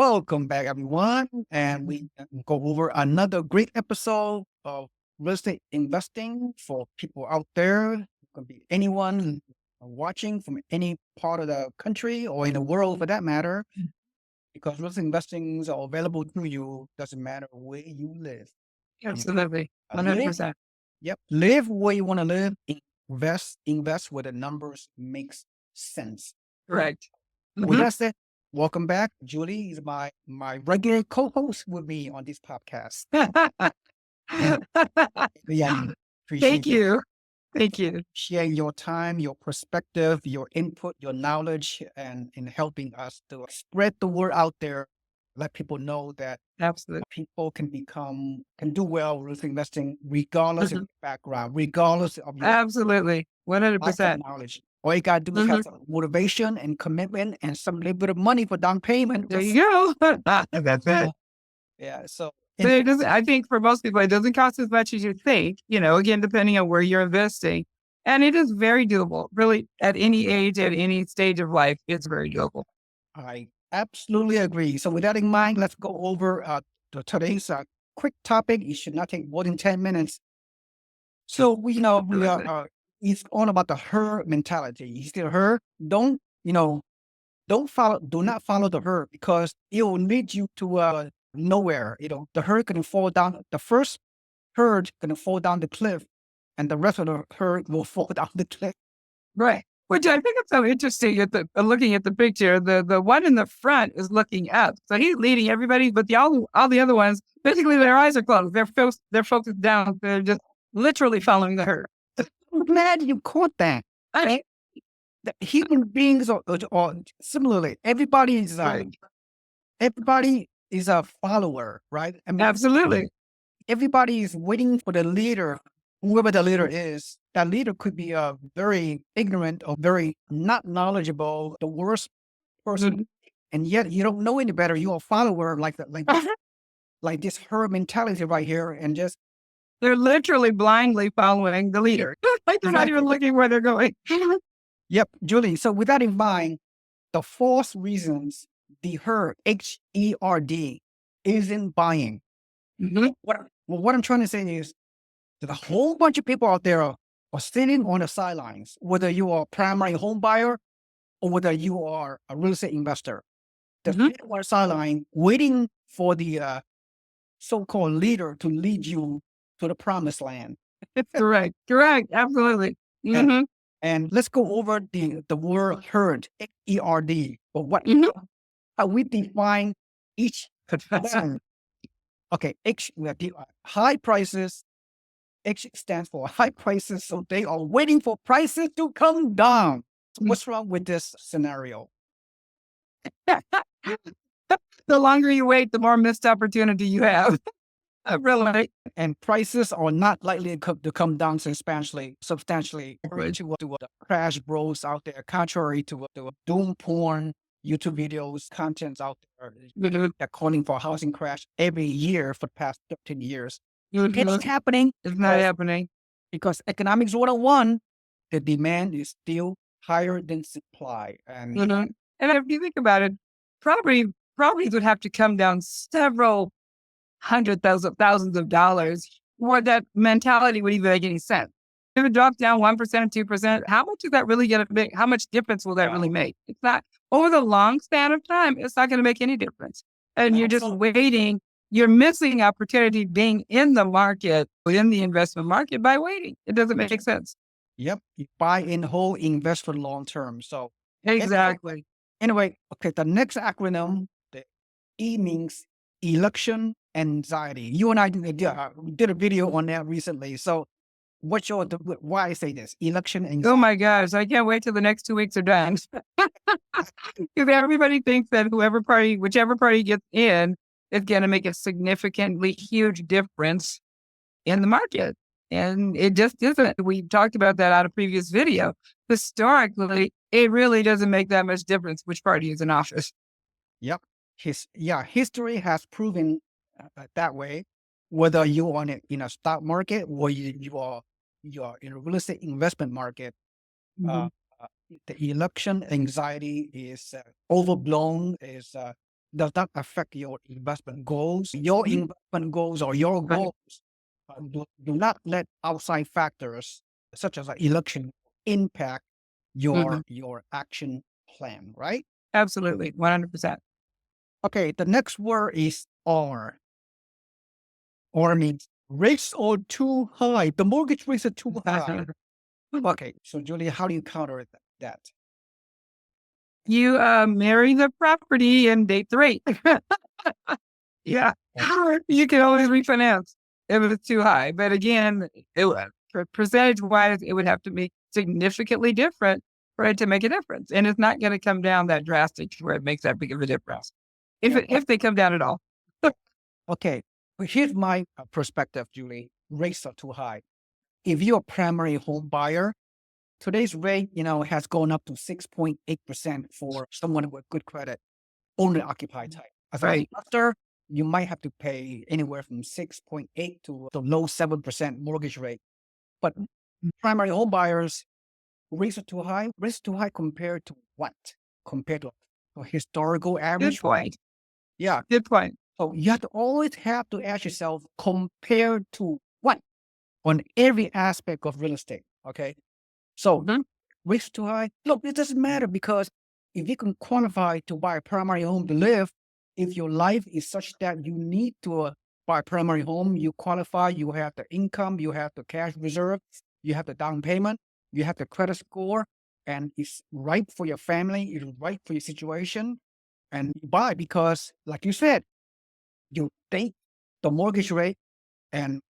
Welcome back, everyone. And we go over another great episode of real estate investing for people out there. It could be anyone watching from any part of the country or in the world for that matter, because real estate investing are available to you. Doesn't matter where you live. Absolutely. Live, 100%. live where you want to live. Invest where the numbers makes sense. Correct. With that said, welcome back. Julie is my regular co-host with me on this podcast. Yeah, Thank you. Thank you. sharing your time, your perspective, your input, your knowledge, and in helping us to spread the word out there. Let people know that Absolutely. people can do well with investing, regardless of your background, regardless of your Absolutely. lack of 100%. knowledge. All you gotta do is have some motivation and commitment and some little bit of money for down payment. There you go. That's it. Yeah. So But it doesn't, I think for most people, it doesn't cost as much as you think, again, depending on where you're investing. And it is very doable, really, at any age, at any stage of life, it's very doable. I absolutely agree. So with that in mind, let's go over today's quick topic. It should not take more than 10 minutes. So we are it's all about the herd mentality. You see the herd? Do not follow the herd because it will lead you to nowhere. The herd can fall down. The first herd gonna fall down the cliff, and the rest of the herd will fall down the cliff. Right. Which I think it's so interesting looking at the picture. The one in the front is looking up. So he's leading everybody, but all the other ones, basically their eyes are closed. They're focused down. They're just literally following the herd. I'm glad you caught that. The human beings are similarly. Everybody is a follower, right? I mean, Absolutely. everybody is waiting for the leader, whoever the leader is. That leader could be very ignorant or very not knowledgeable, the worst person, and yet you don't know any better. You're a follower like this herd mentality right here, and just They're literally blindly following the leader. Like they're not even looking where they're going. Yep, Julie. So with that in mind, the false reasons the herd, HERD, isn't buying. What I'm trying to say is that a whole bunch of people out there are sitting on the sidelines, whether you are a primary home buyer or whether you are a real estate investor. They're sitting on the sideline waiting for the so-called leader to lead you to the promised land. Correct. Absolutely. And let's go over the word herd, HERD, or how we define each one. Okay, high prices. H stands for high prices, so they are waiting for prices to come down. What's wrong with this scenario? The longer you wait, the more missed opportunity you have. Really. And prices are not likely to come down substantially to the crash bros out there, contrary to doom porn, YouTube videos, contents out there. They're calling for a housing crash every year for the past 13 years. It's happening. It's not happening. Because economics 101, the demand is still higher than supply. And And if you think about it, properties would have to come down several thousands of dollars for that mentality would even make any sense. If it drops down 1% or 2%, how much is that really going to make? How much difference will that really make? It's not over the long span of time. It's not going to make any difference. And you're just waiting. You're missing opportunity being in the market, in the investment market by waiting. It doesn't make sense. Yep. You buy in whole, invest for long term. So exactly. Anyway, okay, the next acronym, the E means election anxiety. You and I did a video on that recently. So why I say this? Election anxiety. Oh my gosh, I can't wait till the next 2 weeks are done. Because everybody thinks that whichever party gets in, is going to make a significantly huge difference in the market. And it just isn't. We talked about that on a previous video. Historically, it really doesn't make that much difference which party is in office. Yep. History has proven that way, whether you're in a stock market or you are in a real estate investment market. The election anxiety is overblown, is does not affect your investment goals. Your investment goals or your Right. goals do not let outside factors such as an election impact Mhm. your action plan, right? Absolutely. 100%. Okay, the next word is R. R means rates are too high. The mortgage rates are too high. Okay, so Julia, how do you counter that? You marry the property and date the rate. Yeah. You can always refinance if it's too high. But again, percentage wise, it would have to be significantly different for it to make a difference. And it's not going to come down that drastic where it makes that big of a difference. Yeah. If they come down at all. Okay, but here's my perspective, Julie. Rates are too high. If you're a primary home buyer, today's rate, has gone up to 6.8% for someone with good credit, owner occupied type. As an Right. investor, you might have to pay anywhere from 6.8 to the low 7% mortgage rate. But primary home buyers, rates are too high. Rates are too high compared to what? Compared to a historical Good average? point. Yeah. Good point. So you always have to ask yourself, compared to what? On every aspect of real estate. Okay. So Mhm. risk too high? Look, it doesn't matter because if you can qualify to buy a primary home to live, if your life is such that you need to buy a primary home, you qualify, you have the income, you have the cash reserve, you have the down payment, you have the credit score, and it's right for your family, it's right for your situation, and you buy because, like you said, you take the mortgage rate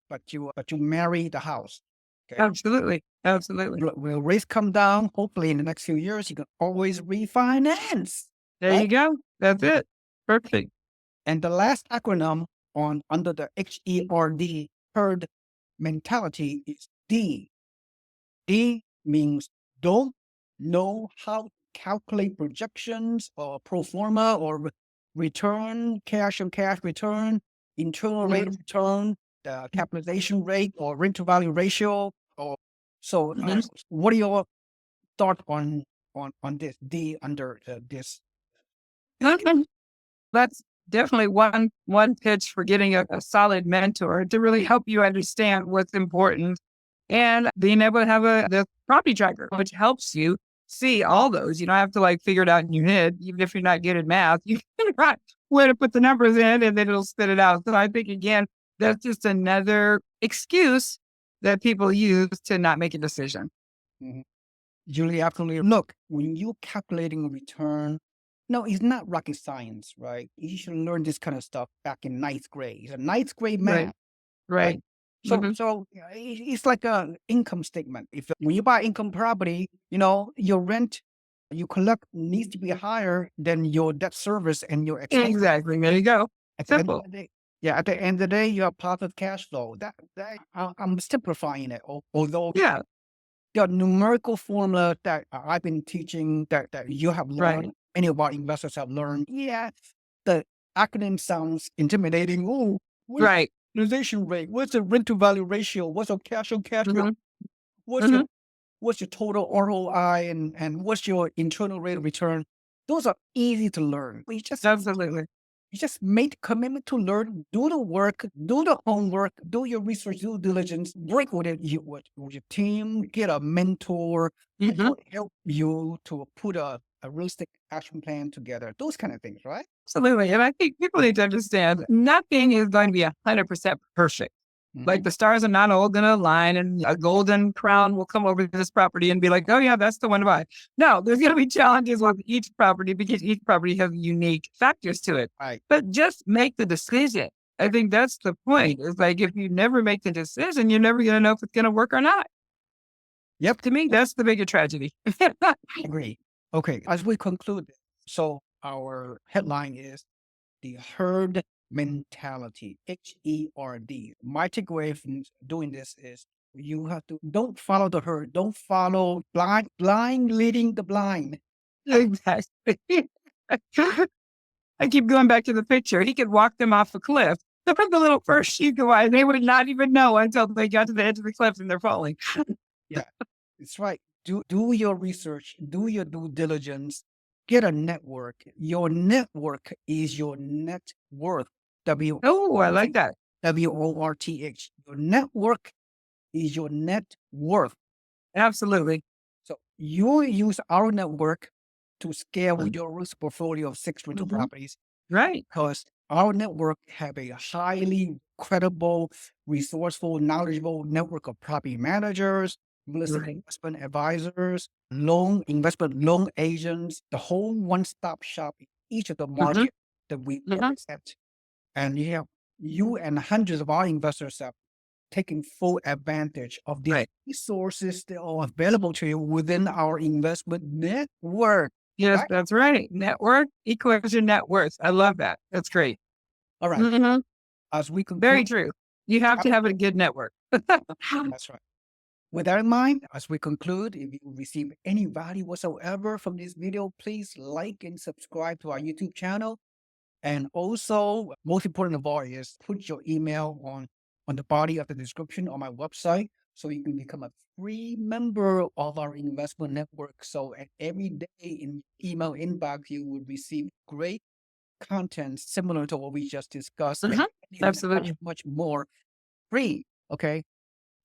but you marry the house. Okay. Absolutely. Absolutely. Will rates come down? Hopefully in the next few years, you can always refinance. There Right? you go. That's it. Perfect. And the last acronym under the HERD, herd mentality, is D. D means don't know how to calculate projections or pro forma or return, cash on cash return, internal rate of return, the capitalization rate or rent to value ratio. So what are your thoughts on this D under this? That's definitely one pitch for getting a solid mentor to really help you understand what's important and being able to have the property tracker, which helps you see all those. You don't have to figure it out in your head, even if you're not good at math. You can right where to put the numbers in and then it'll spit it out. So I think again, that's just another excuse that people use to not make a decision. Mhm. Julie, absolutely. Look, when you're calculating a return, no, it's not rocket science, right? You should learn this kind of stuff back in ninth grade. It's a ninth grade Right. math, right? Right. Mhm. So it's like an income statement. If when you buy income property, your rent you collect needs to be higher than your debt service and your expense. Exactly. There you go. At the end of Simple. the day, yeah, at the end of the day, you have positive cash flow. I'm simplifying it, although Yeah. the numerical formula that I've been teaching that you have Right. learned, many of our investors have learned. Yeah, the acronym sounds intimidating. Oh, what's Right. the utilization rate? What's the rent to value ratio? What's your cash on cash? Mhm. What's your Mhm. what's your total ROI and what's your internal rate of return? Those are easy to learn. Absolutely. You just make the commitment to learn, do the work, do the homework, do your research, due diligence, work with with your team, get a mentor who Mhm. will help you to put a realistic action plan together. Those kind of things, right? Absolutely. And I think people need to understand nothing is going to be 100% perfect. Like Mhm. the stars are not all going to align and a golden crown will come over this property and be like, oh, yeah, that's the one to buy. No, there's going to be challenges with each property because each property has unique factors to it. Right. But just make the decision. I think that's the point. It's like if you never make the decision, you're never going to know if it's going to work or not. Yep. To me, that's the bigger tragedy. Agree. Okay. As we conclude, so our headline is the herd mentality, HERD. My takeaway from doing this is you have to don't follow the herd, don't follow blind leading the blind. Exactly. I keep going back to the picture. He could walk them off a cliff. The little first sheep go by, they would not even know until they got to the edge of the cliff and they're falling. Yeah, it's right. Do your research, do your due diligence, get a network. Your network is your net worth. Oh, I like that. WORTH. Your network is your net worth. Absolutely. So you use our network to scale your risk portfolio of 6 rental properties Right. because our network have a highly credible, resourceful, knowledgeable network of property managers, real estate Right. investment advisors, investment loan agents, the whole one-stop shop in each of the market that we represent. And you and hundreds of our investors have taken full advantage of the resources that are available to you within our investment network. Yes, Right? that's right. Network equals your net worth. I love that. That's great. All right. Mhm. As we conclude, Very true. You have to have a good network. that's right. With that in mind, as we conclude, if you receive any value whatsoever from this video, please like and subscribe to our YouTube channel. And also, most important of all is put your email on the body of the description on my website so you can become a free member of our investment network. So at every day in email inbox, you will receive great content similar to what we just discussed. And Absolutely. much more free. Okay.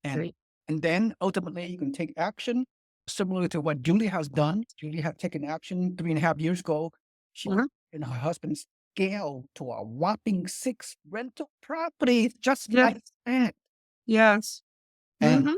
And Great. and then ultimately you can take action similar to what Julie has done. Julie had taken action 3.5 years ago. She and her husband scaled to a whopping 6 rental properties just like that. Yes. And Mhm.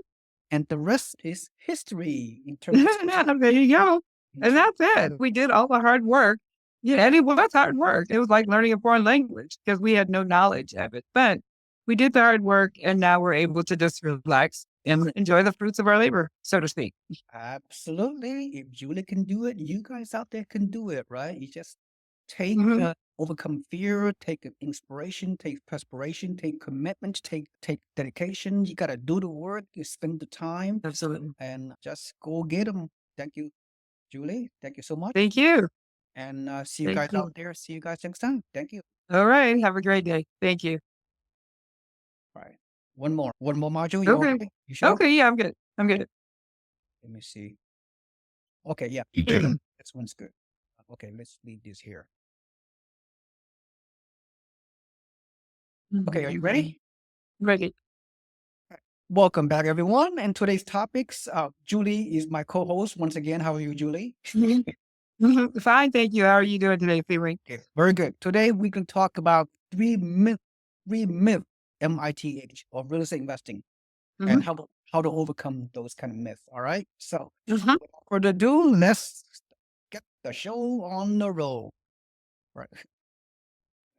and the rest is history in terms of There you go. And that's it. We did all the hard work. Yeah, and it was hard work. It was like learning a foreign language because we had no knowledge of it. But we did the hard work, and now we're able to just relax and enjoy the fruits of our labor, so to speak. Absolutely. If Julie can do it, you guys out there can do it, right? You just take overcome fear, take inspiration, take perspiration, take commitment, take dedication. You gotta do the work, you spend the time, Absolutely. and just go get them. Thank you, Julie. Thank you so much. Thank you. And see you Thank guys you. out there. See you guys next time. Thank you. All right. Have a great day. Thank you. All right. One more module. You Okay. okay? You sure? Okay. Yeah, I'm good. I'm good. Let me see. Okay, yeah. This one's good. Okay, let's leave this here. Okay, are you ready? Ready. Welcome back, everyone. And today's topics, Julie is my co-host. Once again, how are you, Julie? Fine. Thank you. How are you doing today, Feeling? Very good. Today, we can talk about three myth, MITH, of real estate investing and how to overcome those kind of myths. All right. So, without further ado, let's get the show on the road. Right.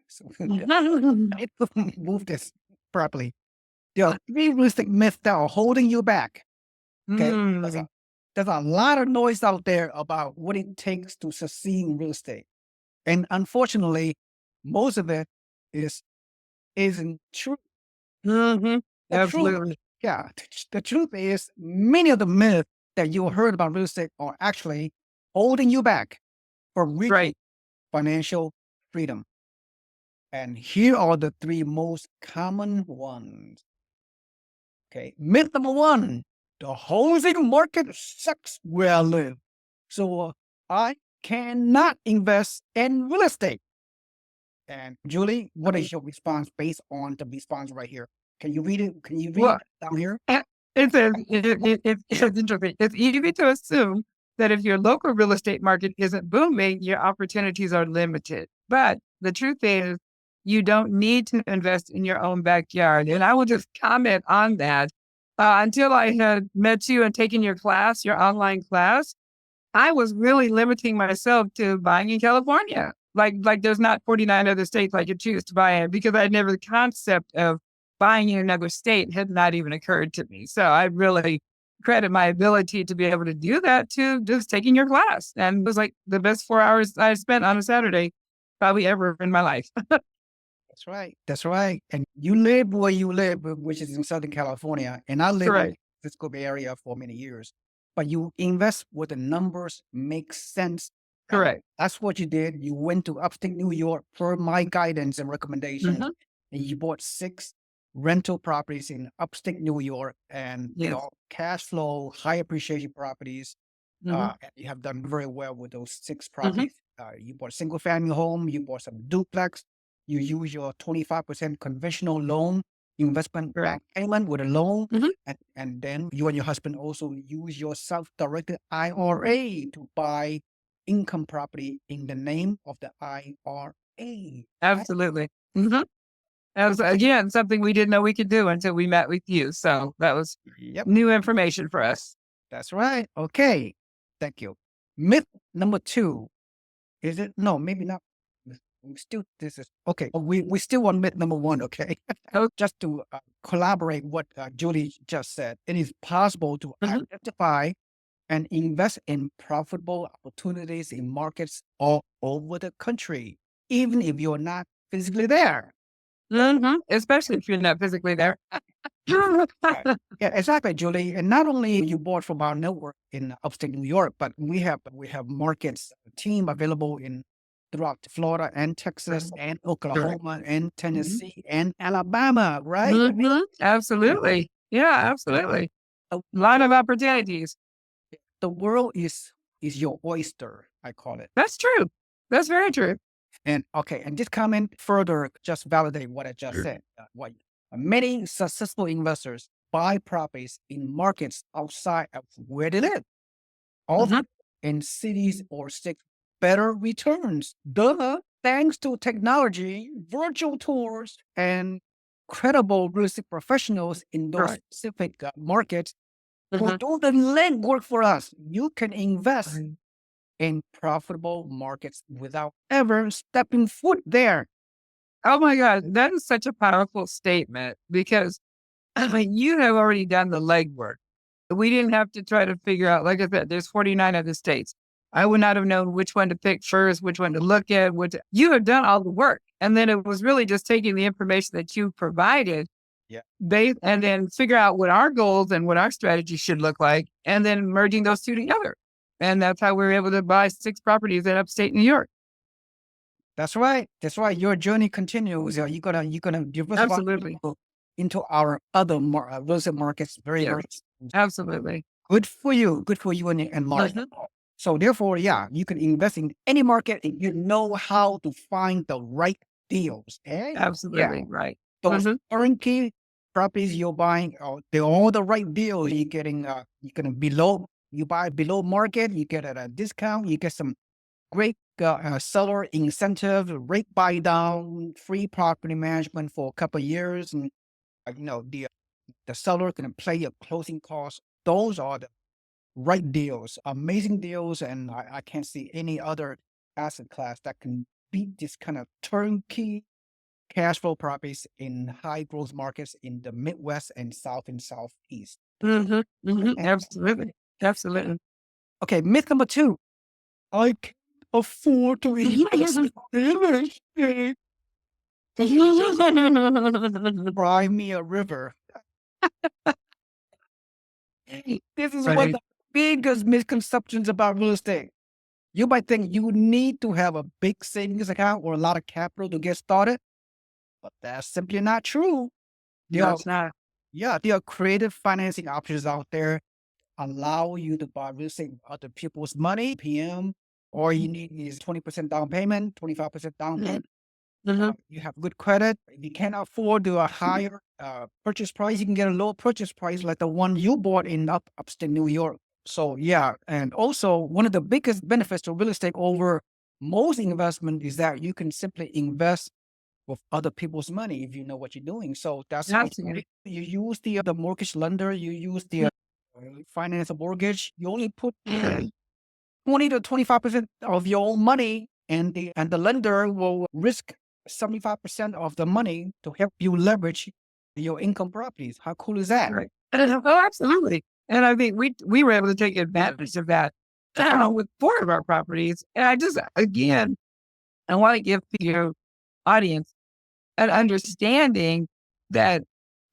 So, I need to move this properly. There are 3 realistic myths that are holding you back. Okay. There's a lot of noise out there about what it takes to succeed in real estate. And unfortunately, most of it isn't true. The truth, Absolutely. yeah, the truth is many of the myths that you heard about real estate are actually holding you back from reaching Right. financial freedom. And here are the 3 most common ones. Okay. Myth number 1, the housing market sucks where I live. So I cannot invest in real estate. And Julie, what is your response based on the response right here? Can you read it? Can you read Well, it down here? it says it's interesting. It's easy to assume that if your local real estate market isn't booming, your opportunities are limited. But the truth is, you don't need to invest in your own backyard. And I will just comment on that. Until I had met you and taken your class, your online class, I was really limiting myself to buying in California. Like there's not 49 other states I could choose to buy in because I never the concept of buying in another state had not even occurred to me. So I really credit my ability to be able to do that to just taking your class. And it was like the best 4 hours I spent on a Saturday probably ever in my life. That's right. That's right. And you live where you live, which is in Southern California. And I lived in the Correct. Francisco Bay Area for many years. But you invest where the numbers make sense. And Correct. that's what you did. You went to upstate New York per my guidance and recommendations. And you bought 6 rental properties in upstate New York and Yes. cash flow, high appreciation properties. And you have done very well with those 6 hmm properties. You bought a single family home, you bought some duplex, you use your 25% conventional loan investment Correct. payment with a loan, hmm and then you and your husband also use your self-directed IRA to buy income property in the name of the IRA. Right? Absolutely. hmm That was, again, something we didn't know we could do until we met with you. So that was Yep, new information for us. that's right. Okay, thank you. Myth number 2. Is it? No, maybe not. We still, this is okay. We still on myth number 1. Okay, Oh, just to collaborate what Julie just said. It is possible to mhm. identify and invest in profitable opportunities in markets all over the country, even if you're not physically there. Especially if you're not physically there. Right. Yeah, exactly, Julie. And not only you bought from our network in upstate New York, but we have markets team available in throughout Florida and Texas and Correct. Oklahoma and Mhm. Tennessee and Alabama, right? Absolutely. Yeah, absolutely. The, A lot of opportunities. the world is your oyster, I call it. That's true. That's very true. And okay, and this comment further just validate what I just said. What many successful investors buy properties in markets outside of where they live, often Mhm. in cities or states, better returns. Duh. Thanks to technology, virtual tours, and credible real estate professionals in those Right. specific markets who Mhm. do the legwork for us, you can invest Right. in profitable markets without ever stepping foot there. Oh my God, that is such a powerful statement because you have already done the legwork. We didn't have to try to figure out, like I said, there's 49 other states. I would not have known which one to pick first, which one to look at, you have done all the work. And then it was really just taking the information that you provided Yeah, and then figure out what our goals and what our strategy should look like, and then merging those two together. And that's how we were able to buy 6 properties in upstate New York. that's right. That's right. Your journey continues. You're gonna diversify Absolutely. into our other real estate markets. Very, Yeah, very absolutely. good for you. Good for you and Mark. Mhm. So therefore, yeah, you can invest in any market if you know how to find the right deals. Eh? Yeah, Absolutely. Right. those Mhm. turnkey properties you're buying, they're all the right deals. You're getting below. You buy below market, you get at a discount. You get some great seller incentive, rate buy down, free property management for a couple of years, and the seller can pay your closing costs. Those are the right deals, amazing deals, and I can't see any other asset class that can beat this kind of turnkey cash flow properties in high growth markets in the Midwest and South and Southeast. And- Absolutely. Absolutely. Okay, myth number 2. I can't afford to invest in real estate. Cry me a river. This is one of Right. the biggest misconceptions about real estate. You might think you need to have a big savings account or a lot of capital to get started, but that's simply not true. There No, are, it's not. there are creative financing options out there allow you to buy real estate with other people's money, PM. All you need is 20% down payment, 25% down payment. Mhm. You have good credit. If you can't afford a higher purchase price, you can get a low purchase price like the one you bought in upstate New York. So yeah, and also one of the biggest benefits to real estate over most investment is that you can simply invest with other people's money if you know what you're doing. So that's how Absolutely. you use the mortgage lender, you use the finance a mortgage. You only put 20 to 25% of your own money, and the lender will risk 75% of the money to help you leverage your income properties. How cool is that? Right. Oh, absolutely. And I think we were able to take advantage of that with 4 of our properties. And I just, again, I want to give your audience an understanding that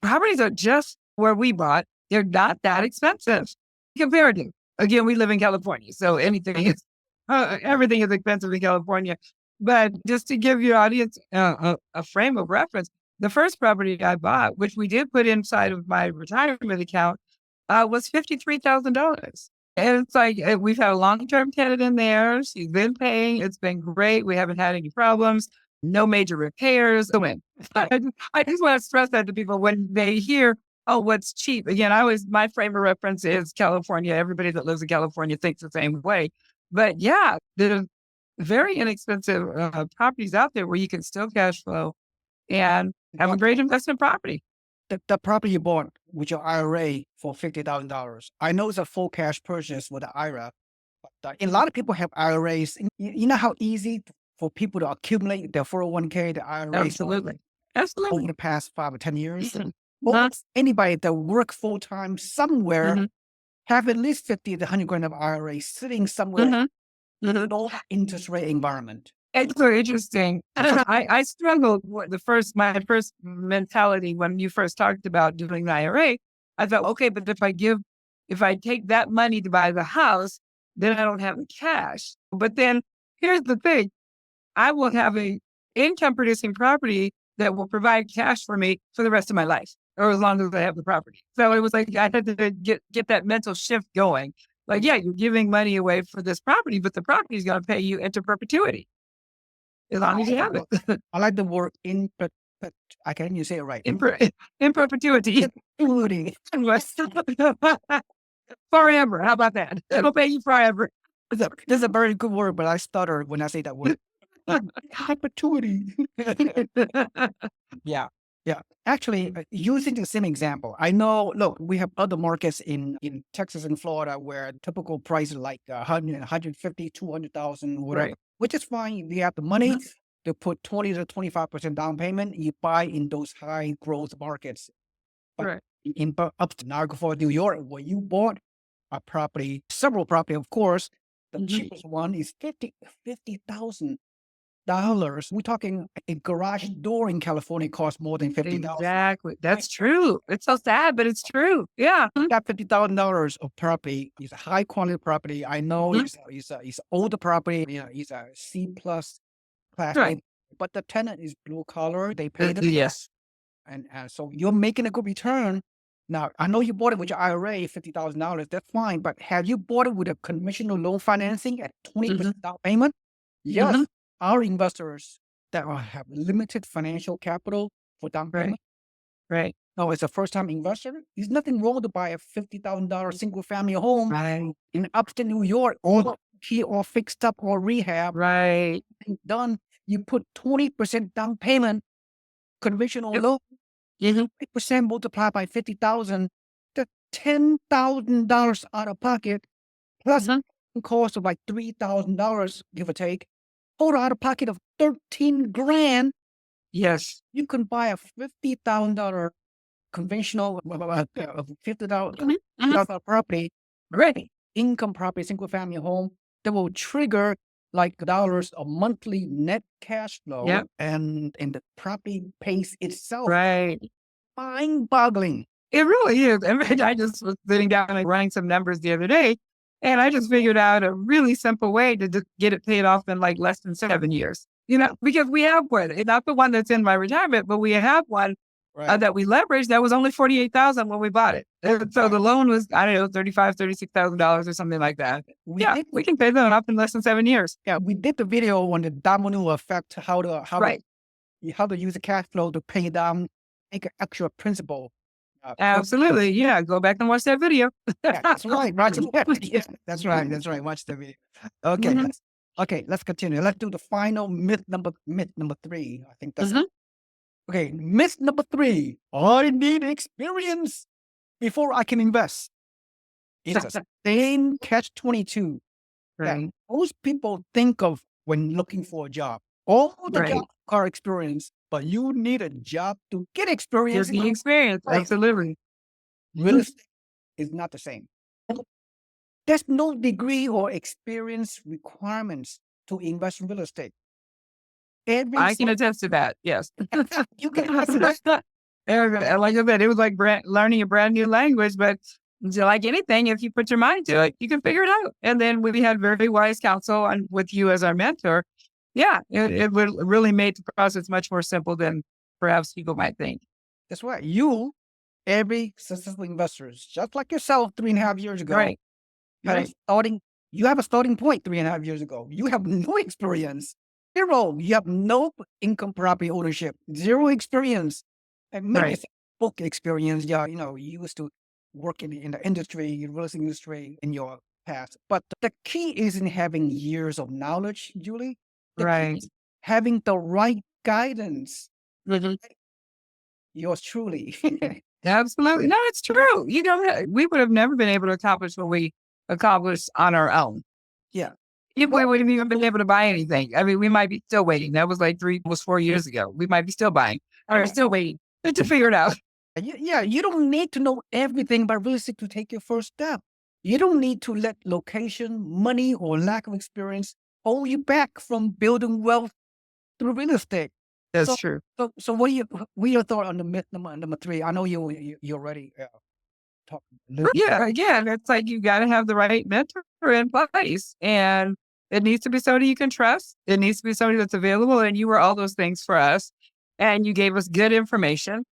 properties are just where we bought. They're not that expensive compared to, again, we live in California. So everything is expensive in California. But just to give your audience a frame of reference, the first property I bought, which we did put inside of my retirement account, was $53,000. And it's like, we've had a long-term tenant in there. She's been paying. It's been great. We haven't had any problems. No major repairs. So I just want to stress that to people when they hear, oh, what's cheap? Again, my frame of reference is California. Everybody that lives in California thinks the same way. But yeah, there's very inexpensive properties out there where you can still cash flow and have a great investment property. The property you bought with your IRA for $50,000. I know it's a full cash purchase with the IRA, but a lot of people have IRAs. You know how easy for people to accumulate their 401k, the IRAs Absolutely. over Absolutely. the past 5 or 10 years. Mhm. Almost anybody that work full time somewhere Mhm. have at least 50 to 100 grand of IRA sitting somewhere Mhm. in Mhm. a low interest rate environment. It's so interesting. I struggled with my first mentality when you first talked about doing the IRA. I thought, okay, but if I take that money to buy the house, then I don't have the cash. But then here's the thing. I will have a income producing property that will provide cash for me for the rest of my life, or as long as I have the property. So it was like I had to get that mental shift going. Like, yeah, you're giving money away for this property, but the property is going to pay you into perpetuity as long as you have it. I like the word I can't even say it right. in, in perpetuity. Perpetuity. Forever. How about that? It'll pay you forever. That's a very good word, but I stutter when I say that word. Perpetuity. Yeah. Yeah. Actually, using the same example, I know, look, we have other markets in Texas and Florida where typical price is like 100, 150, 200,000, whatever, Right. which is fine. You have the money to put 20 to 25% down payment. You buy in those high growth markets. But Right. up to Niagara Falls, New York, where you bought a property, several property, of course, the cheapest one is $50,000. We're talking a garage door in California costs more than $50,000. Exactly. That's true. It's so sad, but it's true. Yeah. That $50,000 of property is a high quality property. I know it's older property. You know, it's a C plus class Right. A, but the tenant is blue collar. They pay the Yes. and so you're making a good return. Now I know you bought it with your IRA, $50,000. That's fine, but have you bought it with a conventional loan financing at 20% down payment? Yes, our investors that have limited financial capital for down payment. Right. No, as a first-time investor, there's nothing wrong to buy a $50,000 single-family home Right. in upstate New York, or fixed up or rehab. Right. Done. You put 20% down payment, conventional loan, 8% multiplied by 50,000, that's $10,000 out of pocket, plus cost of like $3,000, give or take. Total out of pocket of 13 grand. Yes. You can buy a $50,000 conventional, $50,000 property, right? Income property, single family home that will trigger like dollars of monthly net cash flow, and the property pays itself. Right. Mind boggling. It really is. I mean, I just was sitting down and running some numbers the other day, and I just figured out a really simple way to get it paid off in like less than 7 years. You know, because we have one, not the one that's in my retirement, but we have one that we leveraged that was only 48,000 when we bought it. And so the loan was, I don't know, $36,000 or something like that. We can pay that off in less than 7 years. Yeah, we did the video on the domino effect, how to use the cash flow to pay down, make an extra principal. Absolutely. Yeah. Go back and watch that video. That's right. Yeah, that's right. That's right. Watch the video. Okay. Okay. Let's continue. Let's do the final myth number 3. I think that's okay. Myth number 3. I need experience before I can invest. It's a same catch-22 that most people think of when looking for a job. All the jobs are experience, but you need a job to get experience. Just the experience. Absolutely. Real estate is not the same. There's no degree or experience requirements to invest in real estate. I can attest to that. Yes. You can attest to that. Like I said, it was like learning a brand new language, but like anything, if you put your mind to it, you can figure it out. And then we had very wise counsel and with you as our mentor. Yeah, it really made the process much more simple than perhaps people might think. That's right. Every successful investor, just like yourself 3.5 years ago, Right. You have a starting point 3.5 years ago. You have no experience. Zero. You have no income property ownership. Zero experience. And maybe Right. it's book experience. Yeah, you used to work in the industry, real estate industry in your past. But the key isn't having years of knowledge, Julie. The key Right. is having the right guidance. Mhm. Yours truly. Absolutely. No, it's true. We would have never been able to accomplish what we accomplished on our own. Yeah. If we Well, wouldn't even been able to buy anything. I mean, we might be still waiting. That was like almost 4 years ago. We might be still buying or still waiting to figure it out. yeah, you don't need to know everything about real estate to take your first step. You don't need to let location, money, or lack of experience hold you back from building wealth through real estate. That's So, true. so what are your thought on the myth number three? I know you already talked. Yeah, again, it's like you got to have the right mentor in place, and it needs to be somebody you can trust. It needs to be somebody that's available, and you were all those things for us, and you gave us good information.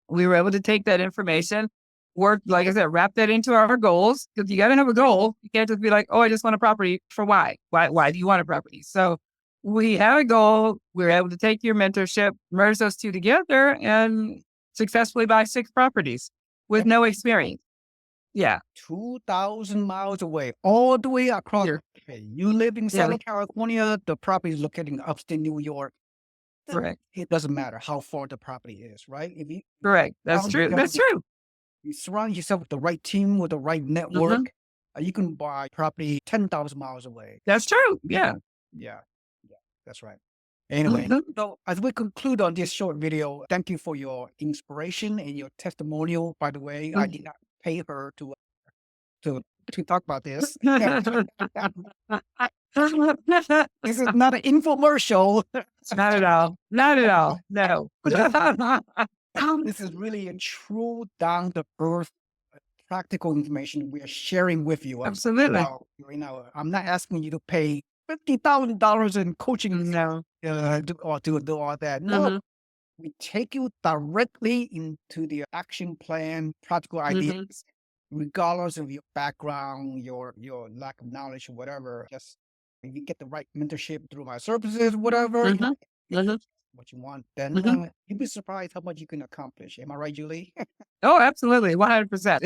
We were able to take that information, work, like I said, wrap that into our goals, because you got to have a goal. You can't just be like, oh, I just want a property. For why? Why do you want a property? So we have a goal. We were able to take your mentorship, merge those two together, and successfully buy 6 properties with no experience. Yeah. 2,000 miles away, all the way across. Here. You live in Yeah. Southern California, the property is located in upstate New York. Correct. It doesn't matter how far the property is, right? If you Correct. That's true. That's true. you surround yourself with the right team, with the right network, you can buy property 10,000 miles away. That's true. Yeah. Yeah, yeah, that's right. Anyway, Mhm. so as we conclude on this short video, thank you for your inspiration and your testimonial. By the way, I did not pay her to talk about this. This is not an infomercial. Not at all. Not at all. No. This is really a true down to earth practical information we are sharing with you. Absolutely. I'm not asking you to pay $50,000 in coaching No. or to do all that. No, Mhm. we take you directly into the action plan, practical ideas, regardless of your background, your lack of knowledge, or whatever. Just if you get the right mentorship through my services, whatever, Mhm. Mhm. what you want, then Mhm. you'd be surprised how much you can accomplish. Am I right, Julie? Oh, absolutely. 100%.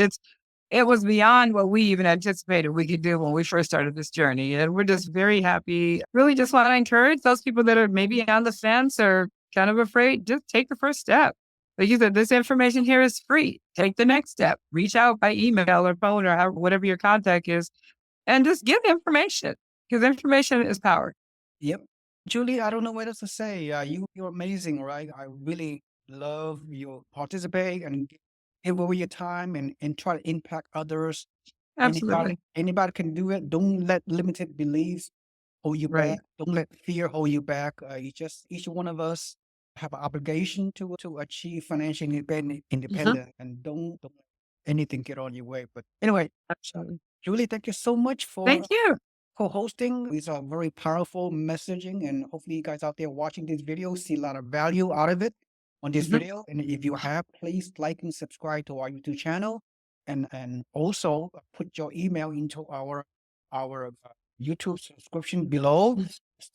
It was beyond what we even anticipated we could do when we first started this journey. And we're just very happy. Really just want to encourage those people that are maybe on the fence or kind of afraid, just take the first step. Like you said, this information here is free. Take the next step. Reach out by email or phone or whatever your contact is, and just give information, because information is power. Yep. Julie, I don't know what else to say. You're amazing, right? I really love you participate and give away your time and try to impact others. Absolutely. Anybody can do it. Don't let limited beliefs hold you Right. back. Don't let fear hold you back. Each one of us have an obligation to achieve financial Mhm. independence, and don't let anything get on your way. But anyway, Absolutely. Julie, thank you so much for Thank you. co-hosting. These are very powerful messaging, and hopefully you guys out there watching this video see a lot of value out of it on this Mhm. video. And if you have, please like and subscribe to our YouTube channel, and also put your email into our YouTube subscription below.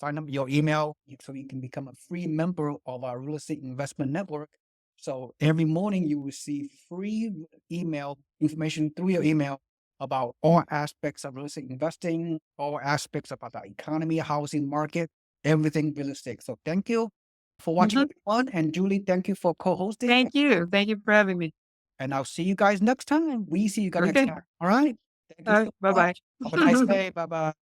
Sign up your email so you can become a free member of our real estate investment network. So every morning you receive free email information through your email about all aspects of real estate investing, all aspects about the economy, housing market, everything real estate. So thank you for watching, Mhm. everyone. And Julie, thank you for co-hosting. Thank you. Thank you for having me. And I'll see you guys next time. We see you guys next Okay. time. All right. Thank you All so right. Bye-bye. much. Have a nice day. Bye bye.